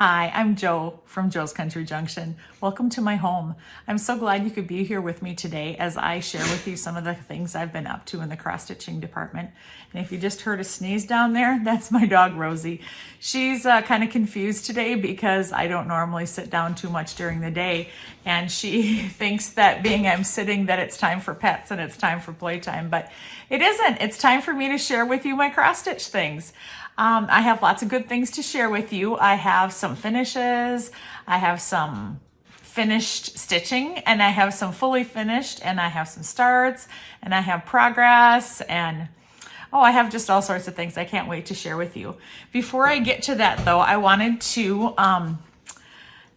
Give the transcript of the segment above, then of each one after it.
Hi, I'm Jo from Jo's Country Junction. Welcome to my home. I'm so glad you could be here with me today as I share with you some of the things I've been up to in the cross-stitching department. And if you just heard a sneeze down there, that's my dog Rosie. She's kind of confused today because I don't normally sit down too much during the day, and she thinks that being I'm sitting that it's time for pets and it's time for playtime, but it isn't. It's time for me to share with you my cross-stitch things. I have lots of good things to share with you. I have some finishes, I have some finished stitching, and I have some fully finished, and I have some starts, and I have progress, and I have just all sorts of things I can't wait to share with you. Before I get to that though, I wanted to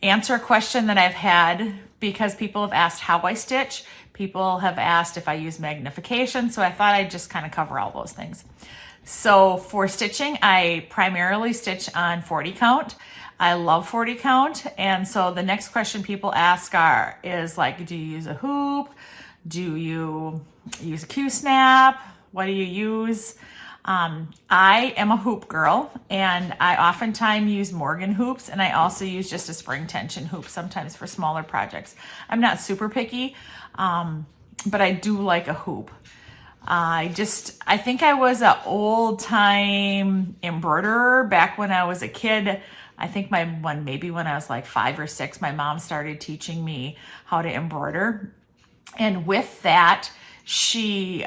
answer a question that I've had because people have asked how I stitch. People have asked if I use magnification, so I thought I'd just kind of cover all those things. So for stitching, I primarily stitch on 40 count. I love 40 count. And so the next question people ask is like, do you use a hoop? Do you use a Q-snap? What do you use? I am a hoop girl, and I oftentimes use Morgan hoops, and I also use just a spring tension hoop sometimes for smaller projects. I'm not super picky, but I do like a hoop. I think I was an old time embroiderer back when I was a kid. I think maybe when I was like 5 or 6, my mom started teaching me how to embroider. And with that, she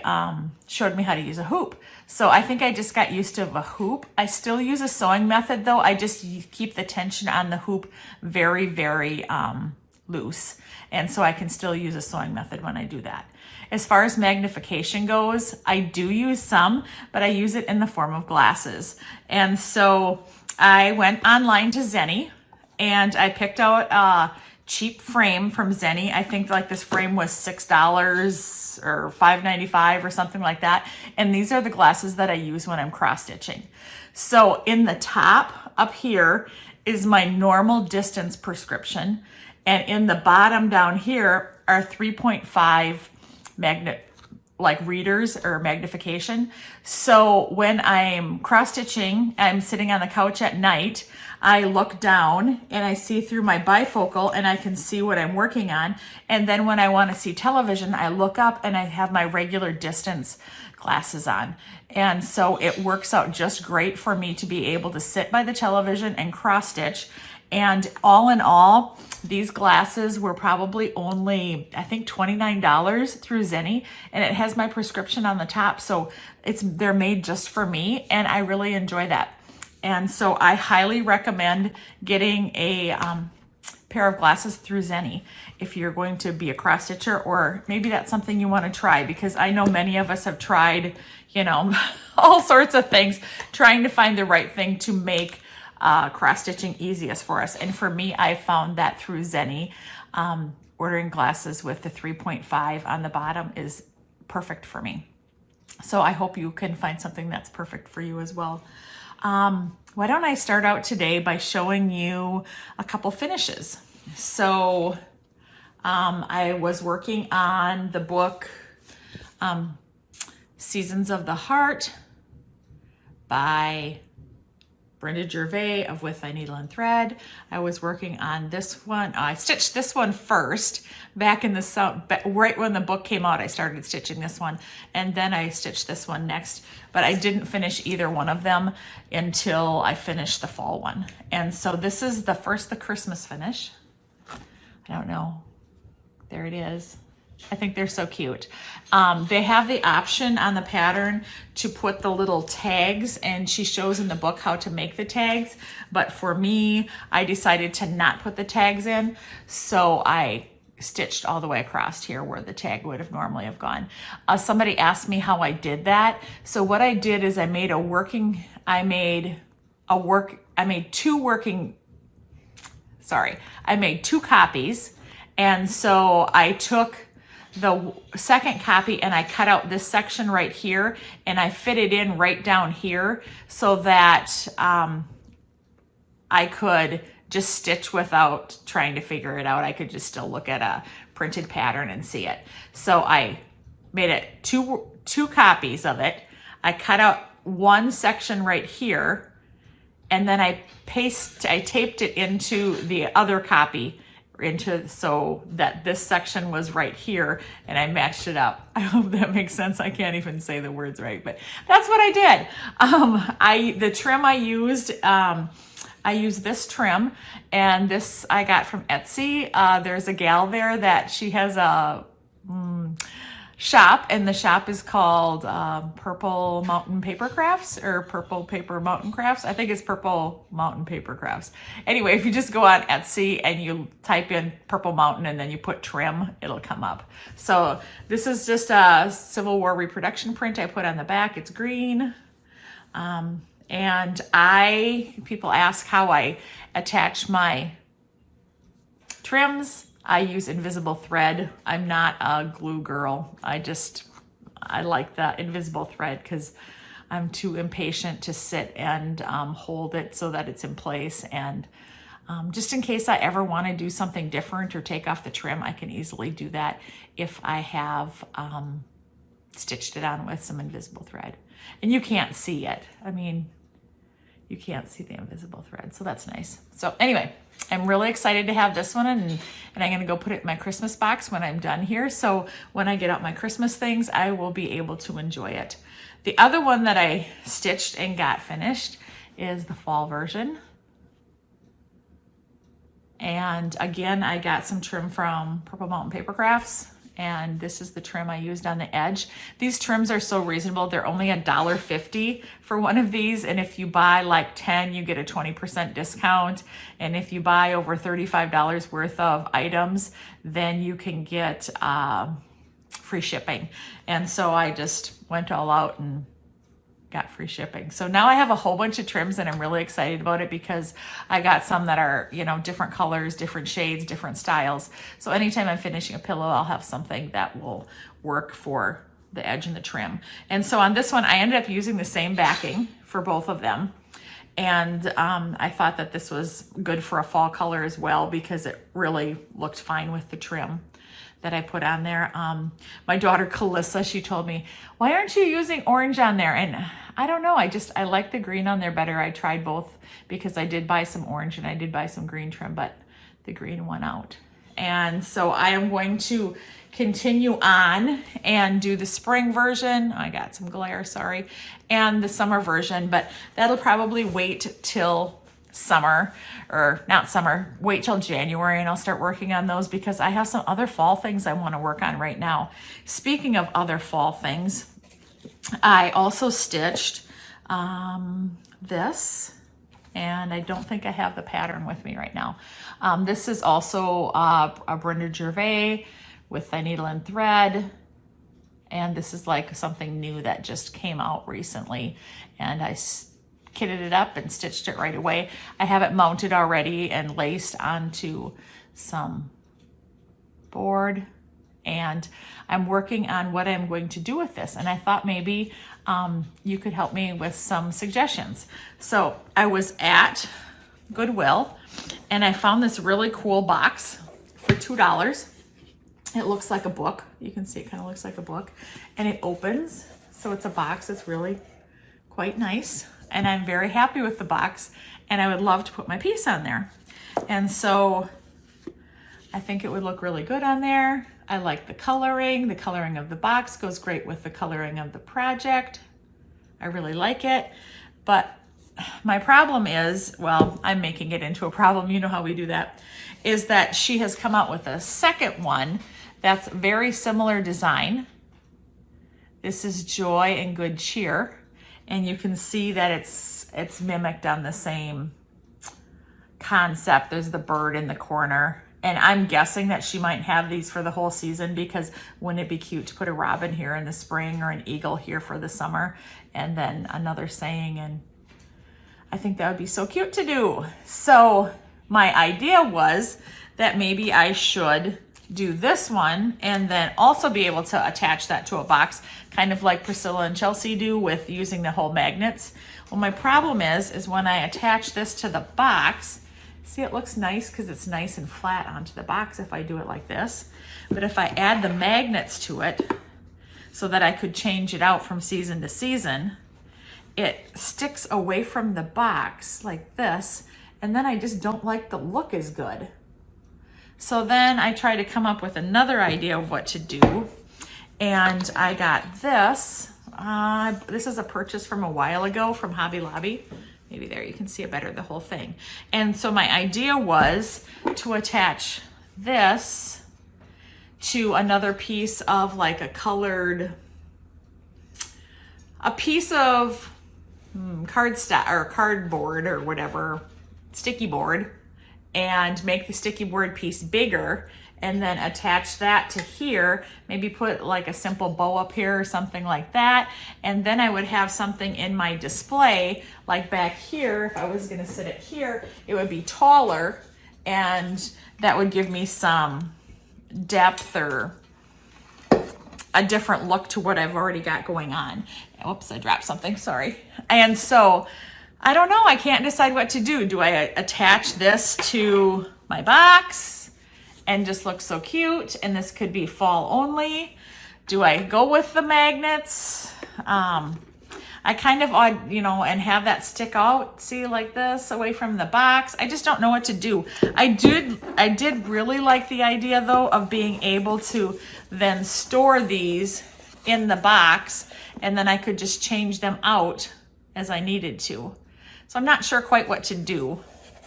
showed me how to use a hoop. So I think I just got used to a hoop. I still use a sewing method though. I just keep the tension on the hoop very, very loose. And so I can still use a sewing method when I do that. As far as magnification goes, I do use some, but I use it in the form of glasses. And so I went online to Zenny and I picked out a cheap frame from Zenny. I think like this frame was $6 or $5.95 or something like that. And these are the glasses that I use when I'm cross stitching. So in the top up here is my normal distance prescription. And in the bottom down here are 3.5 readers or magnification. So when I'm cross stitching, I'm sitting on the couch at night, I look down and I see through my bifocal and I can see what I'm working on. And then when I want to see television, I look up and I have my regular distance glasses on. And so it works out just great for me to be able to sit by the television and cross stitch. And all in all, these glasses were probably only, I think, $29 through Zenny, and it has my prescription on the top. So they're made just for me, and I really enjoy that. And so I highly recommend getting a pair of glasses through Zenny if you're going to be a cross stitcher, or maybe that's something you want to try, because I know many of us have tried, all sorts of things, trying to find the right thing to make cross-stitching easiest for us. And for me, I found that through Zenny, ordering glasses with the 3.5 on the bottom is perfect for me. So I hope you can find something that's perfect for you as well. Why don't I start out today by showing you a couple finishes. So I was working on the book Seasons of the Heart by Brenda Gervais of With Thy Needle and Thread. I was working on this one. I stitched this one first back in the right when the book came out. I started stitching this one, and then I stitched this one next. But I didn't finish either one of them until I finished the fall one. And so this is the Christmas finish. I don't know. There it is. I think they're so cute. They have the option on the pattern to put the little tags, and she shows in the book how to make the tags. But for me, I decided to not put the tags in, so I stitched all the way across here where the tag would have normally have gone. Somebody asked me how I did that. So what I did is I made two copies. And so I took the second copy and I cut out this section right here and I fit it in right down here so that I could just stitch without trying to figure it out. I could just still look at a printed pattern and see it. So I made it two copies of it. I cut out one section right here And then I taped it into the other copy so that this section was right here, and I matched it up. I hope that makes sense. I can't even say the words right, but that's what I did. The trim I used this trim, and this I got from Etsy. There's a gal there that she has a shop, and the shop is called Purple Mountain Paper Crafts, or Purple Paper Mountain Crafts. I think it's Purple Mountain Paper Crafts. Anyway, if you just go on Etsy and you type in Purple Mountain and then you put trim, it'll come up. So this is just a Civil War reproduction print I put on the back. It's green. And people ask how I attach my trims. I use invisible thread. I'm not a glue girl. I like the invisible thread because I'm too impatient to sit and hold it so that it's in place. And just in case I ever want to do something different or take off the trim, I can easily do that if I have stitched it on with some invisible thread. And you can't see it. I mean, you can't see the invisible thread, so that's nice. So anyway, I'm really excited to have this one, and I'm gonna go put it in my Christmas box when I'm done here. So when I get out my Christmas things, I will be able to enjoy it. The other one that I stitched and got finished is the fall version. And again, I got some trim from Purple Mountain Paper Crafts, and this is the trim I used on the edge. These trims are so reasonable. They're only $1.50 for one of these, and if you buy like 10, you get a 20% discount. And if you buy over $35 worth of items, then you can get free shipping. And so I just went all out and got free shipping. So now I have a whole bunch of trims, and I'm really excited about it because I got some that are, different colors, different shades, different styles. So anytime I'm finishing a pillow, I'll have something that will work for the edge and the trim. And so on this one, I ended up using the same backing for both of them. And I thought that this was good for a fall color as well because it really looked fine with the trim that I put on there. My daughter Calissa, she told me, why aren't you using orange on there? And I don't know, I like the green on there better. I tried both because I did buy some orange and I did buy some green trim, but the green went out. And so I am going to continue on and do the spring version. I got some glare, sorry, and the summer version, but that'll probably wait till summer, or not summer, wait till January, and I'll start working on those because I have some other fall things I want to work on right now. Speaking of other fall things, I also stitched this, and I don't think I have the pattern with me right now. This is also a Brenda Gervais with a needle and thread, and this is like something new that just came out recently, and I kitted it up and stitched it right away. I have it mounted already and laced onto some board, and I'm working on what I'm going to do with this, and I thought maybe you could help me with some suggestions. So I was at Goodwill and I found this really cool box for $2. It looks like a book. You can see it kind of looks like a book, and it opens, so it's a box that's really quite nice. And I'm very happy with the box, and I would love to put my piece on there. And so I think it would look really good on there. I like the coloring. The coloring of the box goes great with the coloring of the project. I really like it. But my problem is, well, I'm making it into a problem. You know how we do that, is that she has come out with a second one that's very similar design. This is Joy and Good Cheer. And you can see that it's mimicked on the same concept. There's the bird in the corner. And I'm guessing that she might have these for the whole season because wouldn't it be cute to put a robin here in the spring or an eagle here for the summer and then another saying, and I think that would be so cute to do. So my idea was that maybe I should do this one and then also be able to attach that to a box, kind of like Priscilla and Chelsea do with using the whole magnets. Well, my problem is when I attach this to the box, see, it looks nice because it's nice and flat onto the box if I do it like this. But if I add the magnets to it so that I could change it out from season to season, it sticks away from the box like this, and then I just don't like the look as good. So then I try to come up with another idea of what to do, and I got this. This is a purchase from a while ago from Hobby Lobby. Maybe there you can see it better, the whole thing. And so my idea was to attach this to another piece of like a piece of cardboard or whatever, sticky board, and make the sticky board piece bigger, and then attach that to here, maybe put like a simple bow up here or something like that. And then I would have something in my display, like back here, if I was gonna sit it here, it would be taller, and that would give me some depth or a different look to what I've already got going on. Oops, I dropped something, sorry. And so, I don't know, I can't decide what to do. Do I attach this to my box and just look so cute, and this could be fall only? Do I go with the magnets? I kind of, and have that stick out, see, like this, away from the box. I just don't know what to do. I did really like the idea, though, of being able to then store these in the box, and then I could just change them out as I needed to. So I'm not sure quite what to do.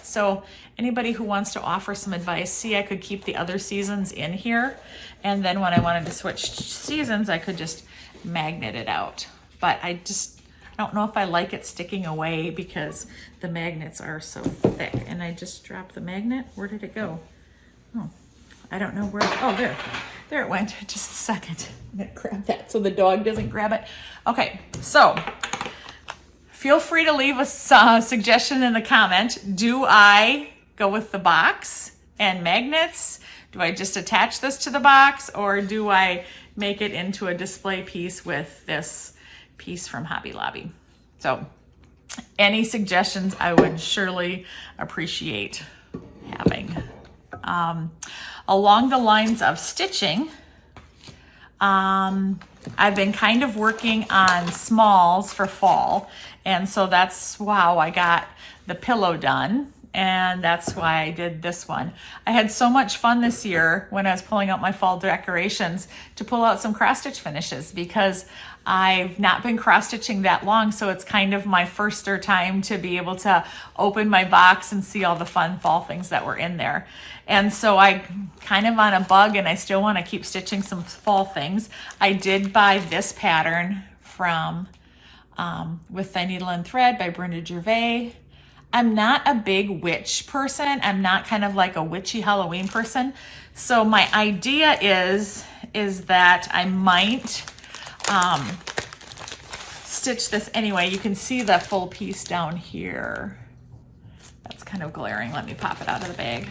So anybody who wants to offer some advice, see, I could keep the other seasons in here, and then when I wanted to switch seasons, I could just magnet it out. But I don't know if I like it sticking away because the magnets are so thick. And I just dropped the magnet. Where did it go? Oh, I don't know where. Oh, there it went. Just a second. I'm gonna grab that so the dog doesn't grab it. Okay, so feel free to leave a suggestion in the comment. Do I go with the box and magnets? Do I just attach this to the box, or do I make it into a display piece with this piece from Hobby Lobby? So any suggestions I would surely appreciate having. Along the lines of stitching, I've been kind of working on smalls for fall, and so that's how I got the pillow done, and that's why I did this one. I had so much fun this year when I was pulling out my fall decorations to pull out some cross stitch finishes, because I've not been cross stitching that long, so it's kind of my first time to be able to open my box and see all the fun fall things that were in there. And so I kind of on a bug, and I still want to keep stitching some fall things. I did buy this pattern from With Thy Needle and Thread by Brenda Gervais. I'm not a big witch person. I'm not kind of like a witchy Halloween person. So my idea is that I might stitch this anyway. You can see the full piece down here. That's kind of glaring. Let me pop it out of the bag.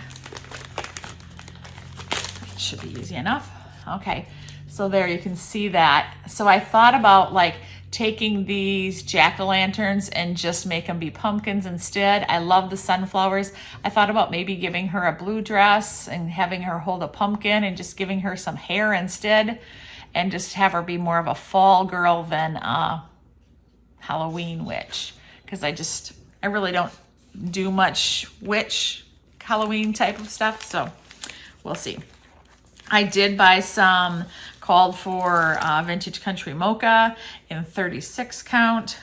It should be easy enough. Okay, so there you can see that. So I thought about like taking these jack-o'-lanterns and just make them be pumpkins instead. I love the sunflowers. I thought about maybe giving her a blue dress and having her hold a pumpkin and just giving her some hair instead, and just have her be more of a fall girl than a Halloween witch, because I really don't do much witch Halloween type of stuff, so we'll see. I did buy some called for Vintage Country Mocha in 36 count,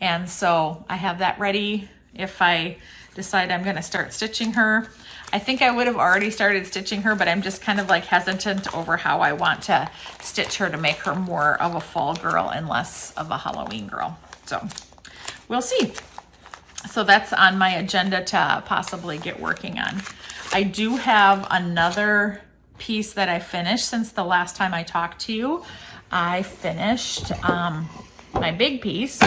and so I have that ready if I decide I'm going to start stitching her. I think I would have already started stitching her, but I'm just kind of like hesitant over how I want to stitch her to make her more of a fall girl and less of a Halloween girl. So we'll see. So that's on my agenda to possibly get working on. I do have another piece that I finished since the last time I talked to you. I finished my big piece,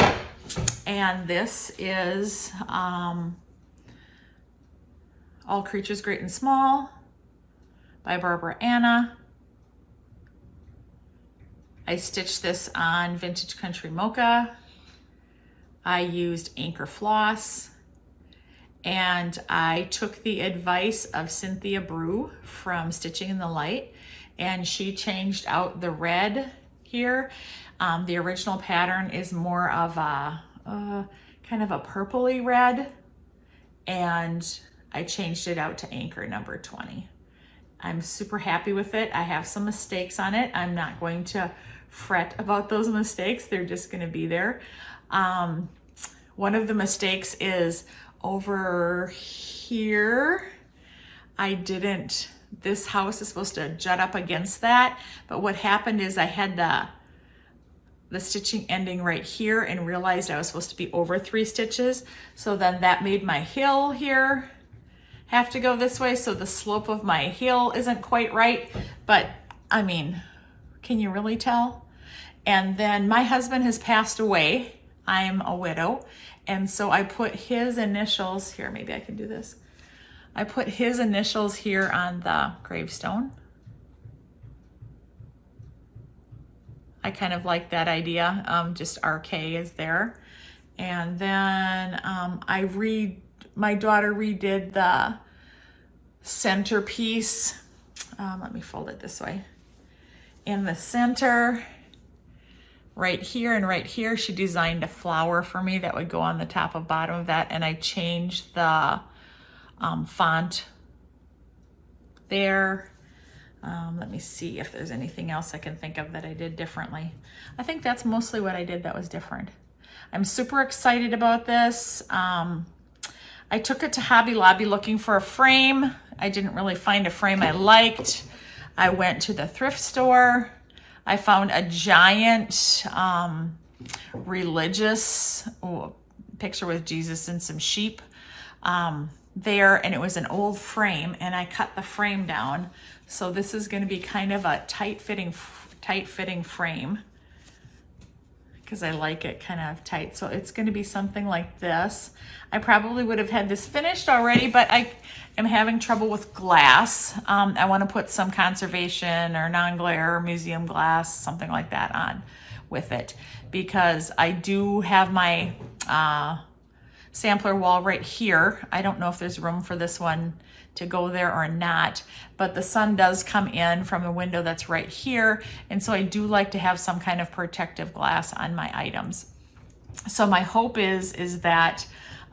and this is All Creatures Great and Small by Barbara Anna. I stitched this on Vintage Country Mocha. I used Anchor Floss, and I took the advice of Cynthia Brew from Stitching in the Light, and she changed out the red here. The original pattern is more of a kind of a purpley red, and I changed it out to anchor number 20. I'm super happy with it. I have some mistakes on it. I'm not going to fret about those mistakes. They're just going to be there. One of the mistakes is over here. This house is supposed to jut up against that, but what happened is I had the stitching ending right here and realized I was supposed to be over 3 stitches. So then that made my heel here have to go this way. So the slope of my heel isn't quite right, but I mean, can you really tell? And then my husband has passed away. I'm a widow. And so I put his initials here. Maybe I can do this. I put his initials here on the gravestone. I kind of like that idea. Just RK is there. And then my daughter redid the centerpiece. Let me fold it this way. In the center, right here and right here, she designed a flower for me that would go on the top and bottom of that. And I changed the font there. Let me see if there's anything else I can think of that I did differently. I think that's mostly what I did that was different. I'm super excited about this. I took it to Hobby Lobby looking for a frame. I didn't really find a frame I liked. I went to the thrift store. I found a giant religious picture with Jesus and some sheep there, and it was an old frame, and I cut the frame down. So this is going to be kind of a tight-fitting frame because I like it kind of tight. So it's going to be something like this. I probably would have had this finished already, but I am having trouble with glass. I want to put some conservation or non-glare or museum glass, something like that on with it, because I do have my sampler wall right here. I don't know if there's room for this one to go there or not, but the sun does come in from a window that's right here, and so I do like to have some kind of protective glass on my items. So my hope is that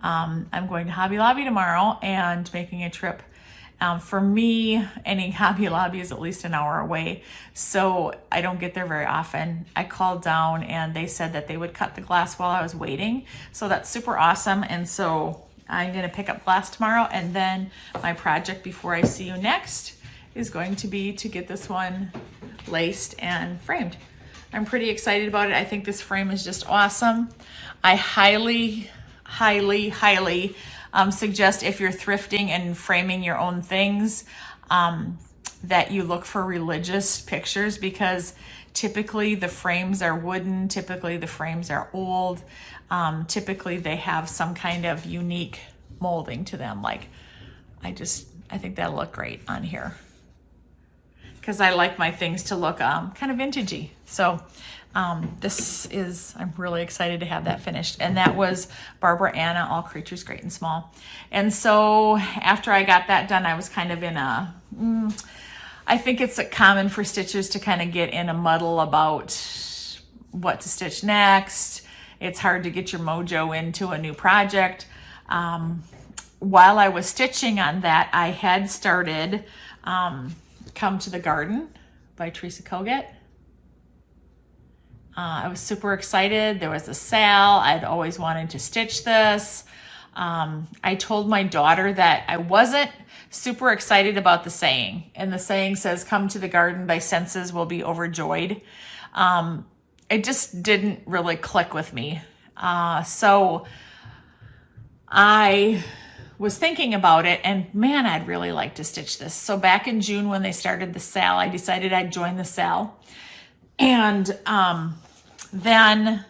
I'm going to Hobby Lobby tomorrow and making a trip. For me, any Hobby Lobby is at least an hour away, so I don't get there very often. I called down and they said that they would cut the glass while I was waiting, so that's super awesome. And so I'm going to pick up glass tomorrow, and then my project before I see you next is going to be to get this one laced and framed. I'm pretty excited about it. I think this frame is just awesome. I highly suggest, if you're thrifting and framing your own things, that you look for religious pictures, because typically the frames are wooden, typically the frames are old, typically they have some kind of unique molding to them. Like, I think that'll look great on here, because I like my things to look kind of vintagey. So I'm really excited to have that finished. And that was Barbara Anna, All Creatures Great and Small. And so after I got that done, I was kind of in I think it's common for stitchers to kind of get in a muddle about what to stitch next. It's hard to get your mojo into a new project. While I was stitching on that, I had started Come to the Garden by Teresa Koget. I was super excited. There was a sale. I'd always wanted to stitch this. I told my daughter that I wasn't super excited about the saying. And the saying says, "Come to the garden, thy senses will be overjoyed." It just didn't really click with me. So I was thinking about it, and man, I'd really like to stitch this. So back in June when they started the sale, I decided I'd join the sale. And then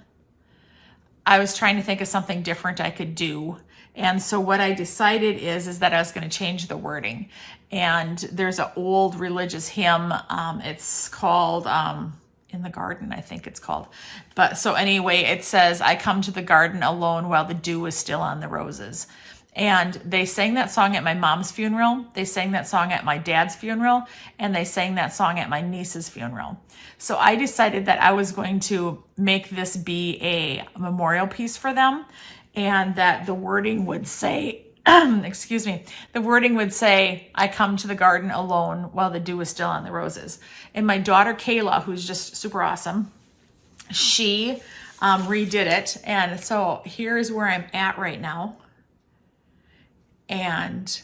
I was trying to think of something different I could do. And so what I decided is that I was going to change the wording. And there's an old religious hymn. It's called In the Garden, I think it's called. But so anyway, it says, "I come to the garden alone while the dew is still on the roses." And they sang that song at my mom's funeral. They sang that song at my dad's funeral. And they sang that song at my niece's funeral. So I decided that I was going to make this be a memorial piece for them. And that the wording would say, excuse me, the wording would say, I come to the garden alone while the dew is still on the roses. And my daughter, Kayla, who's just super awesome, she redid it. And so here's where I'm at right now. And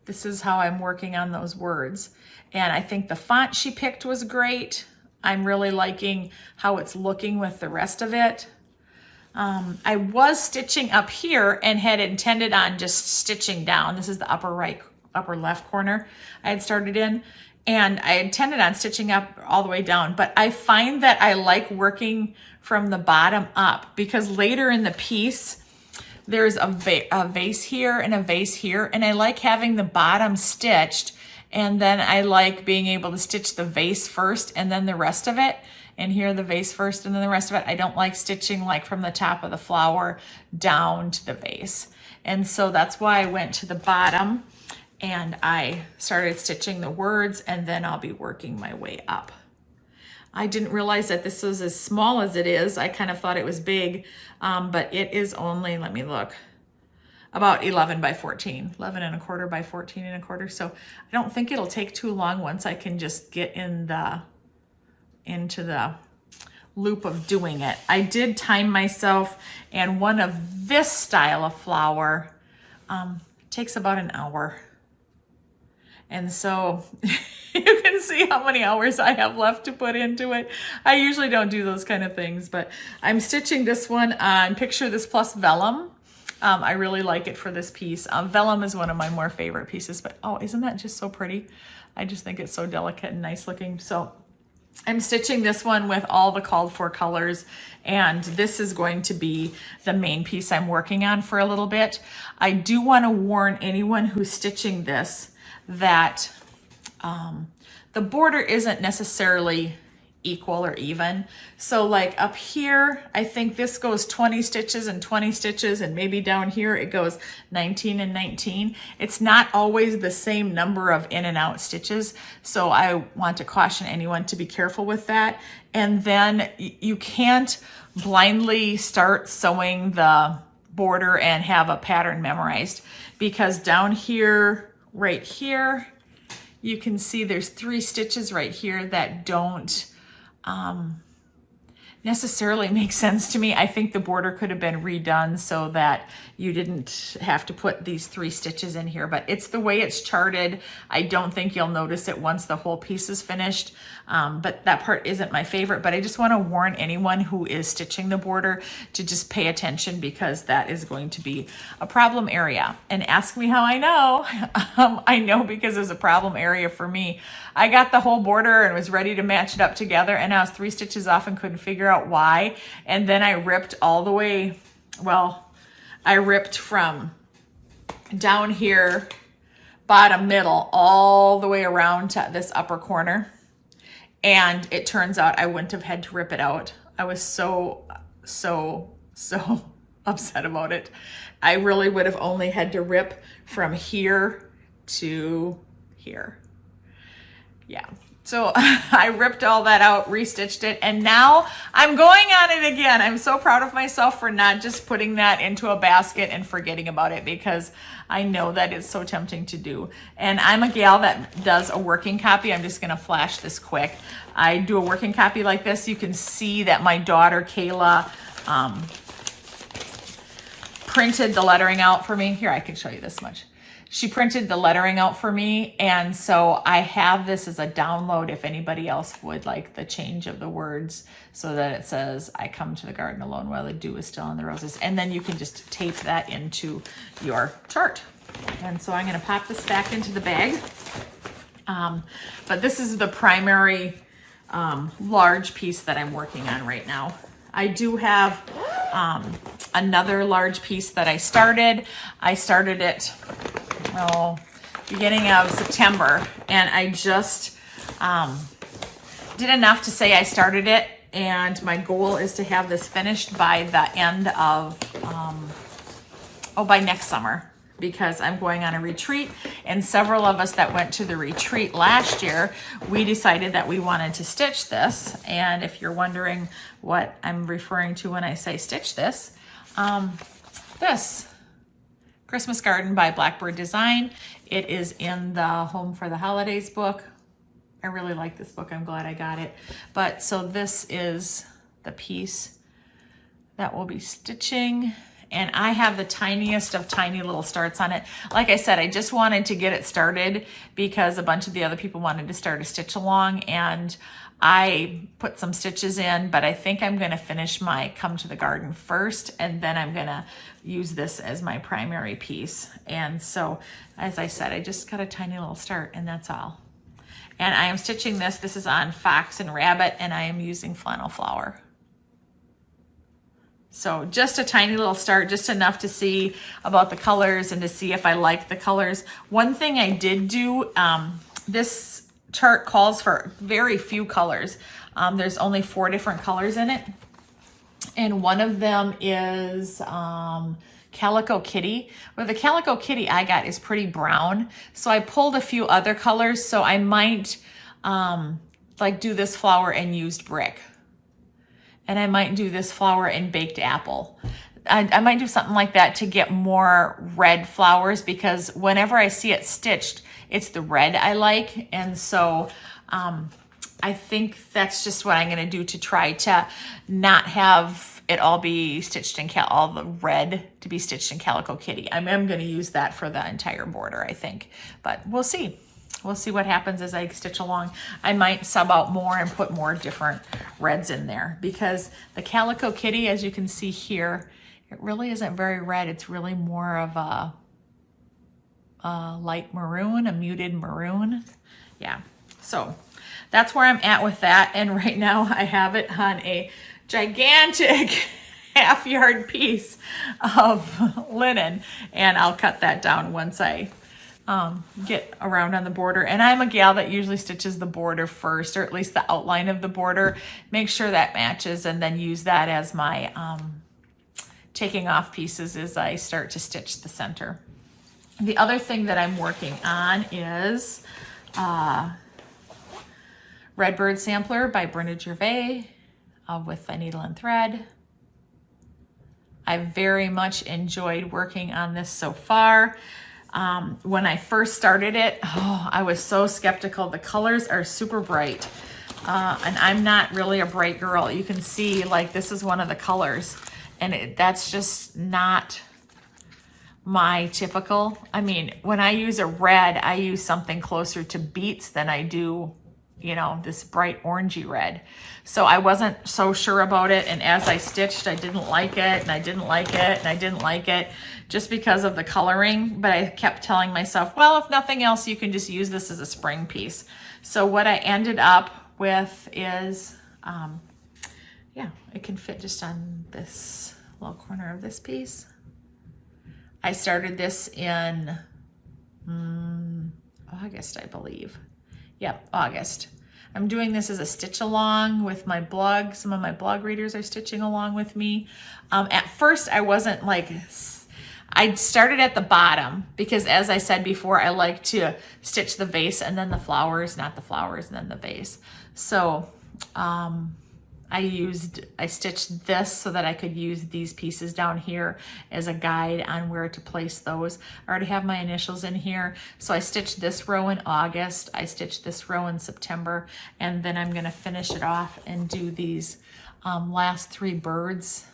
this is how I'm working on those words. And I think the font she picked was great. I'm really liking how it's looking with the rest of it. I was stitching up here and had intended on just stitching down. This is the upper left corner I had started in. And I intended on stitching up all the way down. But I find that I like working from the bottom up, because later in the piece, there's a vase here and a vase here, and I like having the bottom stitched, and then I like being able to stitch the vase first and then the rest of it, and here the vase first and then the rest of it. I don't like stitching like from the top of the flower down to the vase. And so that's why I went to the bottom and I started stitching the words, and then I'll be working my way up. I didn't realize that this was as small as it is. I kind of thought it was big, but it is only, let me look, about 11 by 14, 11 and a quarter by 14 and a quarter. So I don't think it'll take too long once I can just get into the loop of doing it. I did time myself, and one of this style of flower takes about an hour. And so you can see how many hours I have left to put into it. I usually don't do those kind of things, but I'm stitching this one on Picture This Plus Vellum. I really like it for this piece. Vellum is one of my more favorite pieces, but oh, isn't that just so pretty? I just think it's so delicate and nice looking. So I'm stitching this one with all the called for colors, and this is going to be the main piece I'm working on for a little bit. I do want to warn anyone who's stitching this that the border isn't necessarily equal or even. So like up here, I think this goes 20 stitches and 20 stitches, and maybe down here it goes 19 and 19. It's not always the same number of in and out stitches. So I want to caution anyone to be careful with that. And then you can't blindly start sewing the border and have a pattern memorized, because down here, right here, you can see there's 3 stitches right here that don't necessarily make sense to me. I think the border could have been redone so that you didn't have to put these 3 stitches in here, but it's the way it's charted. I don't think you'll notice it once the whole piece is finished, but that part isn't my favorite. But I just want to warn anyone who is stitching the border to just pay attention, because that is going to be a problem area. And ask me how I know. I know because it was a problem area for me. I got the whole border and was ready to match it up together, and I was 3 stitches off and couldn't figure out why. And then I ripped all the way, well, I ripped from down here, bottom middle, all the way around to this upper corner. And it turns out I wouldn't have had to rip it out. I was so upset about it. I really would have only had to rip from here to here. Yeah, so I ripped all that out, restitched it, and now I'm going on it again. I'm so proud of myself for not just putting that into a basket and forgetting about it, because I know that it's so tempting to do. And I'm a gal that does a working copy. I'm just gonna flash this quick. I do a working copy like this. You can see that my daughter, Kayla, printed the lettering out for me. Here, I can show you this much. She printed the lettering out for me, and so I have this as a download if anybody else would like the change of the words, so that it says, I come to the garden alone while the dew is still on the roses. And then you can just tape that into your chart. And so I'm going to pop this back into the bag. But this is the primary large piece that I'm working on right now. I do have another large piece that I started. I started it beginning of September, and I just did enough to say I started it, and my goal is to have this finished by the end of by next summer. because I'm going on a retreat, and several of us that went to the retreat last year, we decided that we wanted to stitch this. And if you're wondering what I'm referring to when I say stitch this, this Christmas Garden by Blackbird Design. It is in the Home for the Holidays book. I really like this book. I'm glad I got it. But so this is the piece that we'll be stitching. And I have the tiniest of tiny little starts on it. Like I said, I just wanted to get it started because a bunch of the other people wanted to start a stitch along, and I put some stitches in, but I think I'm gonna finish my Come to the Garden first, and then I'm gonna use this as my primary piece. And so, as I said, I just got a tiny little start, and that's all. And I am stitching this. This is on Fox and Rabbit, and I am using flannel flower. So just a tiny little start, just enough to see about the colors and to see if I like the colors. One thing I did do, this chart calls for very few colors. There's only 4 different colors in it. And one of them is Calico Kitty. Well, the Calico Kitty I got is pretty brown. So I pulled a few other colors. So I might like do this flower and used brick. And I might do this flower in baked apple. I might do something like that to get more red flowers, because whenever I see it stitched, it's the red I like. And so I think that's just what I'm gonna do to try to not have it all be stitched in all the red to be stitched in Calico Kitty. I'm gonna use that for the entire border, I think, but we'll see. We'll see what happens as I stitch along. I might sub out more and put more different reds in there, because the Calico Kitty, as you can see here, it really isn't very red. It's really more of a light maroon, a muted maroon. Yeah, so that's where I'm at with that. And right now I have it on a gigantic half-yard piece of linen, and I'll cut that down once I get around on the border. And I'm a gal that usually stitches the border first, or at least the outline of the border, make sure that matches, and then use that as my taking off pieces as I start to stitch the center. The other thing that I'm working on is Redbird Sampler by Brenda Gervais with a needle and thread. I very much enjoyed working on this so far. When I first started it, I was so skeptical. The colors are super bright, and I'm not really a bright girl. You can see, like, this is one of the colors, and that's just not my typical. I mean, when I use a red, I use something closer to beets than I do, you know, this bright orangey red. So I wasn't so sure about it, and as I stitched, I didn't like it, and I didn't like it, and I didn't like it, just because of the coloring. But I kept telling myself, well, if nothing else, you can just use this as a spring piece. So what I ended up with is, yeah, it can fit just on this little corner of this piece. I started this in August, I believe. Yep, August. I'm doing this as a stitch along with my blog. Some of my blog readers are stitching along with me. At first, I wasn't like, I started at the bottom because, as I said before, I like to stitch the vase and then the flowers, not the flowers and then the vase. So I stitched this so that I could use these pieces down here as a guide on where to place those. I already have my initials in here. So I stitched this row in August, I stitched this row in September, and then I'm gonna finish it off and do these last 3 birds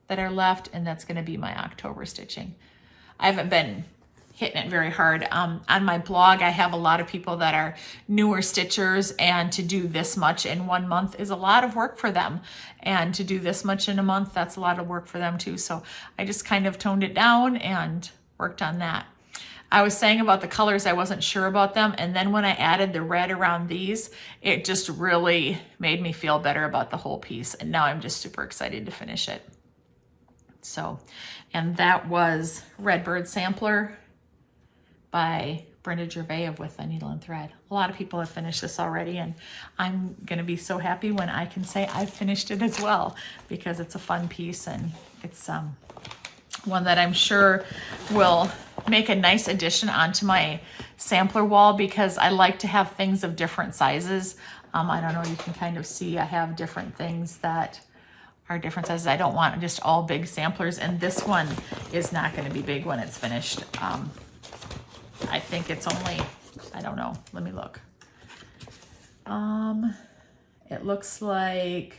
that are left, and that's gonna be my October stitching. I haven't been hitting it very hard. On my blog, I have a lot of people that are newer stitchers, and to do this much in 1 month is a lot of work for them. And to do this much in a month, that's a lot of work for them too. So I just kind of toned it down and worked on that. I was saying about the colors, I wasn't sure about them. And then when I added the red around these, it just really made me feel better about the whole piece. And now I'm just super excited to finish it. So, and that was Redbird Sampler by Brenda Gervais of With a Needle and Thread. A lot of people have finished this already, and I'm gonna be so happy when I can say I've finished it as well, because it's a fun piece, and it's one that I'm sure will make a nice addition onto my sampler wall because I like to have things of different sizes. I don't know, you can kind of see I have different things that are different sizes. I don't want just all big samplers, and this one is not going to be big when it's finished. I think it's only, I don't know, let me look. It looks like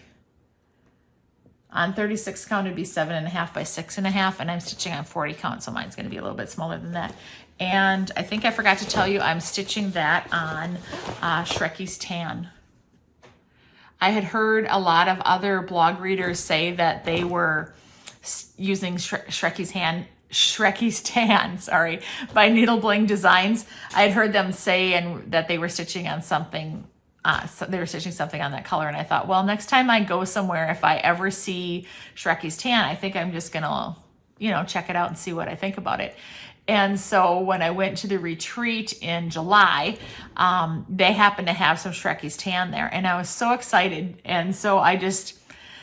on 36 count it'd be 7.5 by 6.5, and I'm stitching on 40 count, so mine's going to be a little bit smaller than that. And I think I forgot to tell you I'm stitching that on Shrekie's Tan. I had heard a lot of other blog readers say that they were using Shrekie's Tan, sorry, by Needle Bling Designs. I had heard them say that they were stitching on something. So they were stitching something on that color, and I thought, well, next time I go somewhere, if I ever see Shrekie's Tan, I think I'm just gonna, check it out and see what I think about it. And so when I went to the retreat in July, they happened to have some Shrekie's Tan there, and I was so excited. And so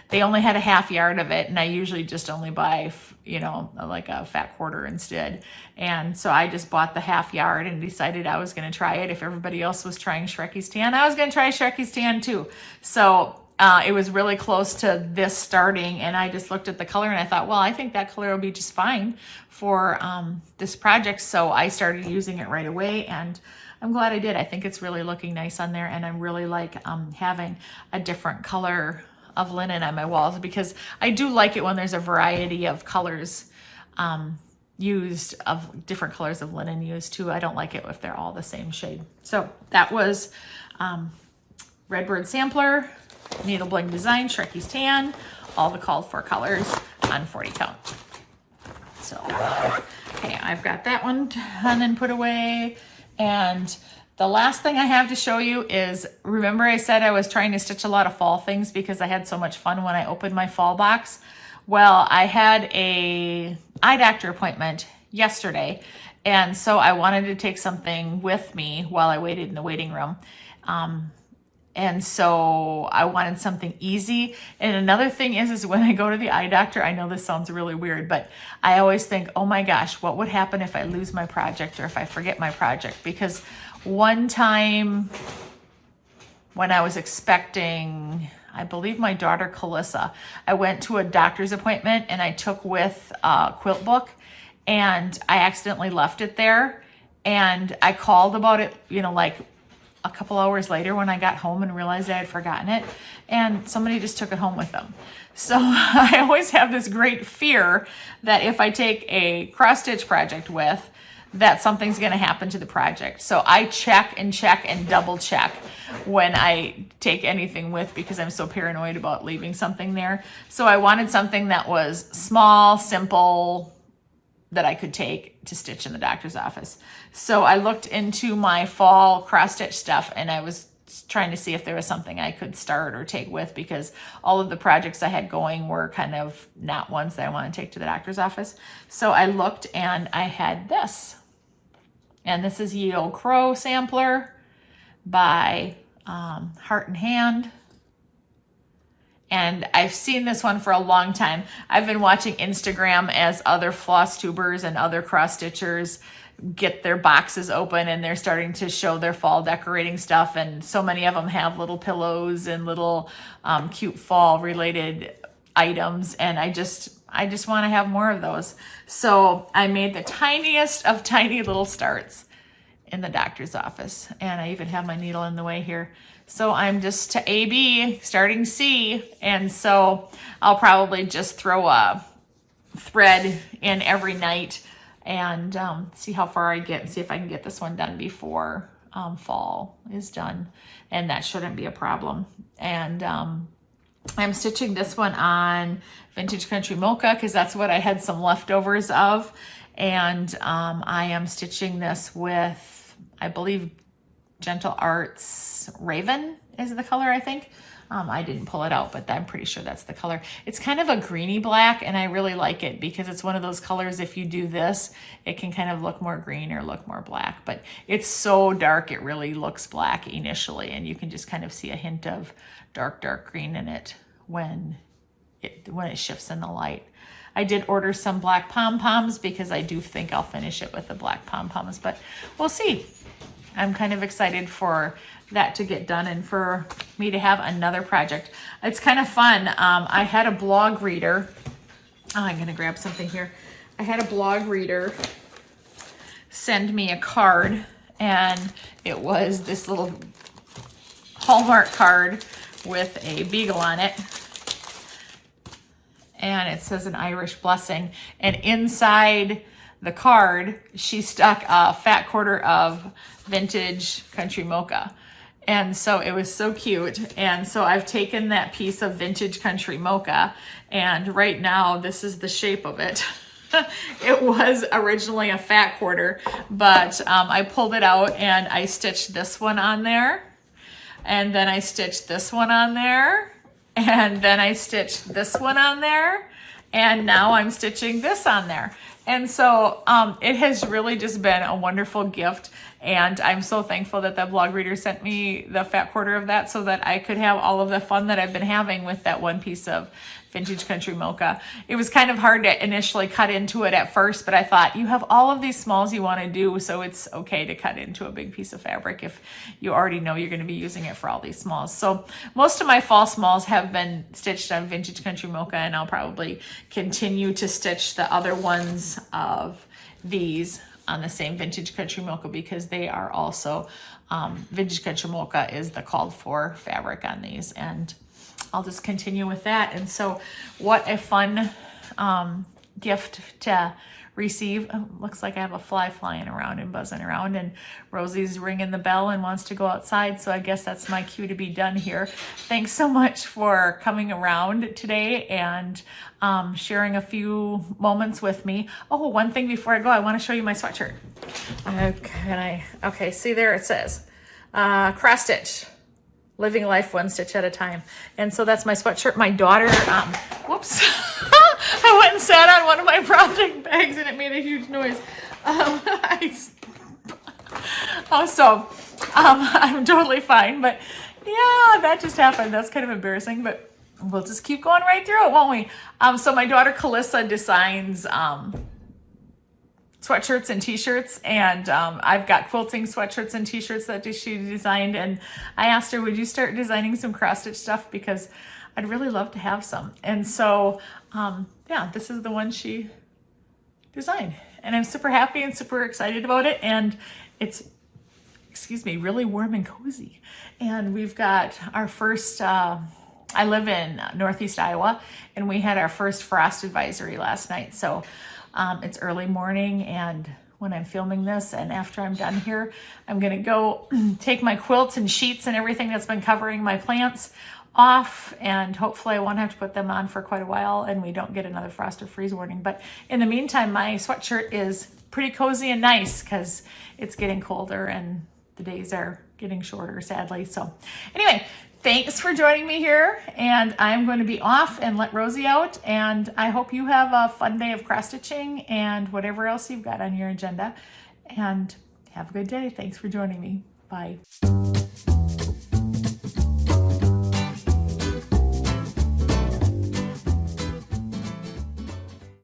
they only had a half yard of it, and I usually just only buy, like a fat quarter instead. And so I just bought the half yard and decided I was going to try it. If everybody else was trying Shrekie's Tan, I was going to try Shrekie's Tan too. So it was really close to this starting, and I just looked at the color and I thought, well, I think that color will be just fine for this project. So I started using it right away, and I'm glad I did. I think it's really looking nice on there, and I really like having a different color of linen on my walls because I do like it when there's a variety of colors used, of different colors of linen used too. I don't like it if they're all the same shade. So that was Redbird Sampler, Needle Bling Design, Shrekie's Tan, all the called for colors on 40 count. So, okay, I've got that one done and put away. And the last thing I have to show you is, remember I said I was trying to stitch a lot of fall things because I had so much fun when I opened my fall box. Well, I had a eye doctor appointment yesterday, and so I wanted to take something with me while I waited in the waiting room. And so I wanted something easy. And another thing is when I go to the eye doctor, I know this sounds really weird, but I always think, oh my gosh, what would happen if I lose my project or if I forget my project? Because one time when I was expecting, I believe my daughter Calissa, I went to a doctor's appointment and I took with a quilt book, and I accidentally left it there. And I called about it, like a couple hours later when I got home and realized I had forgotten it, and somebody just took it home with them. So I always have this great fear that if I take a cross stitch project with, that something's going to happen to the project. So I check and double check when I take anything with because I'm so paranoid about leaving something there. So I wanted something that was small, simple, that I could take to stitch in the doctor's office. So I looked into my fall cross stitch stuff, and I was trying to see if there was something I could start or take with because all of the projects I had going were kind of not ones that I want to take to the doctor's office. So I looked and I had this. And this is Ye Old Crow Sampler by Heart and Hand. And I've seen this one for a long time. I've been watching Instagram as other floss tubers and other cross stitchers get their boxes open and they're starting to show their fall decorating stuff. And so many of them have little pillows and little cute fall related items. And I just want to have more of those. So I made the tiniest of tiny little starts in the doctor's office. And I even have my needle in the way here. So I'm just to AB, starting C. And so I'll probably just throw a thread in every night and see how far I get and see if I can get this one done before fall is done. And that shouldn't be a problem. And I'm stitching this one on Vintage Country Mocha because that's what I had some leftovers of. And I am stitching this with, I believe, Gentle Arts Raven is the color, I think. I didn't pull it out, but I'm pretty sure that's the color. It's kind of a greeny black, and I really like it because it's one of those colors, if you do this, it can kind of look more green or look more black. But it's so dark, it really looks black initially, and you can just kind of see a hint of dark, dark green in it when when it shifts in the light. I did order some black pom-poms because I do think I'll finish it with the black pom-poms, but we'll see. I'm kind of excited for that to get done and for me to have another project. It's kind of fun. I had a blog reader. Oh, I'm gonna grab something here. I had a blog reader send me a card, and it was this little Hallmark card with a beagle on it. And it says an Irish blessing. And inside the card, she stuck a fat quarter of vintage country mocha. And so it was so cute. And so I've taken that piece of vintage country mocha, and right now this is the shape of it. It was originally a fat quarter, but I pulled it out and I stitched this one on there. And then I stitched this one on there. And then I stitched this one on there, and now I'm stitching this on there. And so it has really just been a wonderful gift, and I'm so thankful that that blog reader sent me the fat quarter of that so that I could have all of the fun that I've been having with that one piece of vintage country mocha. It was kind of hard to initially cut into it at first, but I thought you have all of these smalls you want to do, so it's okay to cut into a big piece of fabric if you already know you're going to be using it for all these smalls. So most of my fall smalls have been stitched on vintage country mocha, and I'll probably continue to stitch the other ones of these on the same vintage country mocha because they are also vintage country mocha is the called for fabric on these, and I'll just continue with that. And so what a fun gift to receive. Oh, looks like I have a fly flying around and buzzing around, and Rosie's ringing the bell and wants to go outside, so I guess that's my cue to be done here. Thanks so much for coming around today and sharing a few moments with me. Oh, one thing before I go, I want to show you my sweatshirt. Okay, see there it says cross stitch. Living life one stitch at a time. And so that's my sweatshirt. My daughter, whoops, I went and sat on one of my project bags and it made a huge noise. I'm totally fine, but yeah, that just happened. That's kind of embarrassing, but we'll just keep going right through it, won't we? So my daughter Calissa designs sweatshirts and t-shirts, and I've got quilting sweatshirts and t-shirts that she designed, and I asked her, would you start designing some cross-stitch stuff, because I'd really love to have some. And so yeah, this is the one she designed, and I'm super happy and super excited about it, and it's, excuse me, really warm and cozy. And we've got our first I live in Northeast Iowa, and we had our first frost advisory last night, so it's early morning, and when I'm filming this and after I'm done here, I'm gonna go take my quilts and sheets and everything that's been covering my plants off, and hopefully I won't have to put them on for quite a while and we don't get another frost or freeze warning. But in the meantime, my sweatshirt is pretty cozy and nice because it's getting colder and the days are getting shorter, sadly. So anyway, thanks for joining me here, and I'm going to be off and let Rosie out, and I hope you have a fun day of cross-stitching and whatever else you've got on your agenda, and have a good day. Thanks for joining me. Bye.